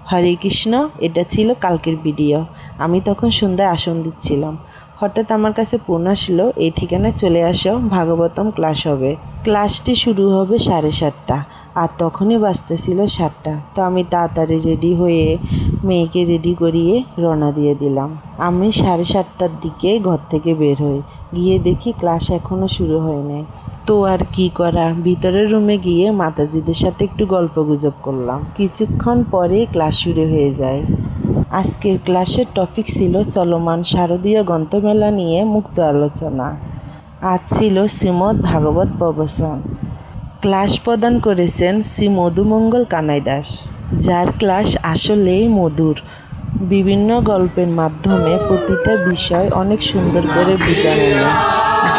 হরে কৃষ্ণ। এটা ছিল কালকের ভিডিও। আমি তখন সন্ধ্যায় আসন দিচ্ছিলাম। হঠাৎ আমার কাছে ফোন আসলো, এই ঠিকানায় চলে আসো, ভাগবতম ক্লাস হবে। ক্লাসটি শুরু হবে 7:30, আর তখনই বাজতেছিল 7টা। তো আমি তাড়াতাড়ি রেডি হয়ে মেয়েকে রেডি করিয়ে রওনা দিয়ে দিলাম। আমি 7:30টার দিকে ঘর থেকে বের হই, গিয়ে দেখি ক্লাস এখনও শুরু হয় নাই। তো আর কি করা, ভিতরের রুমে গিয়ে মাতাজিদের সাথে একটু গল্প গুজব করলাম। কিছুক্ষণ পরে ক্লাস শুরু হয়ে যায়। আজকের ক্লাসের টপিক ছিল চলমান শারদীয় গ্রন্থমেলা নিয়ে মুক্ত আলোচনা। আজ ছিল শ্রীমদ্ ভাগবত প্রবচন। ক্লাস প্রদান করেছেন শ্রী মধুমঙ্গল কানাই দাস, যার ক্লাস আসলেই মধুর। বিভিন্ন গল্পের মাধ্যমে প্রতিটা বিষয় অনেক সুন্দর করে বোঝানো হয়,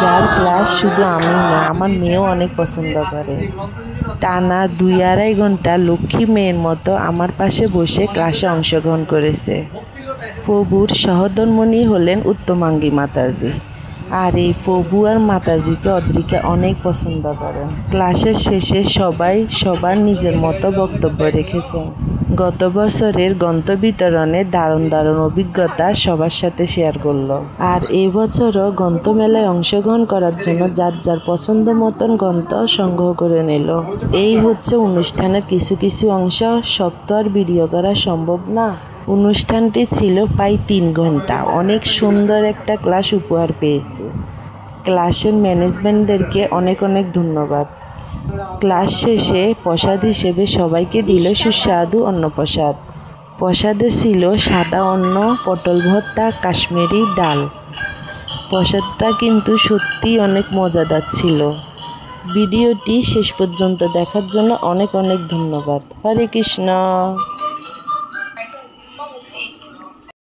যার ক্লাস শুধু আমি না, আমার মেয়েও অনেক পছন্দ করে। টানা 2-2.5 ঘন্টা লক্ষ্মী মেয়ের মতো আমার পাশে বসে ক্লাসে অংশগ্রহণ করেছে। প্রভুর সহধর্মণী হলেন উত্তমাঙ্গী মাতাজি, আর এই প্রভু আর মাতাজিকে অদ্রিকা অনেক পছন্দ করেন। ক্লাসের শেষে সবাই সবার নিজের মতো বক্তব্য রেখেছেন। গত বছরের গ্রন্থ বিতরণে দারুণ অভিজ্ঞতা সবার সাথে শেয়ার করলো। আর এই বছরও গ্রন্থমেলায় অংশগ্রহণ করার জন্য যার যার পছন্দ মতন গ্রন্থ সংগ্রহ করে নিল। এই হচ্ছে অনুষ্ঠানের কিছু অংশ। সব তো আর ভিডিও করা সম্ভব না। অনুষ্ঠানটি ছিল প্রায় 3 ঘন্টা। অনেক সুন্দর একটা ক্লাস উপহার পেয়েছে। ক্লাসের ম্যানেজমেন্টদেরকে অনেক ধন্যবাদ। ক্লাস শেষে প্রসাদ হিসেবে সবাইকে দিল সুস্বাদু অন্নপ্রসাদ। প্রসাদে ছিল সাদা অন্ন, পটল ভর্তা, কাশ্মীরি ডাল। প্রসাদটা কিন্তু সত্যি অনেক মজাদার ছিল। ভিডিওটি শেষ পর্যন্ত দেখার জন্য অনেক ধন্যবাদ। হরে কৃষ্ণ।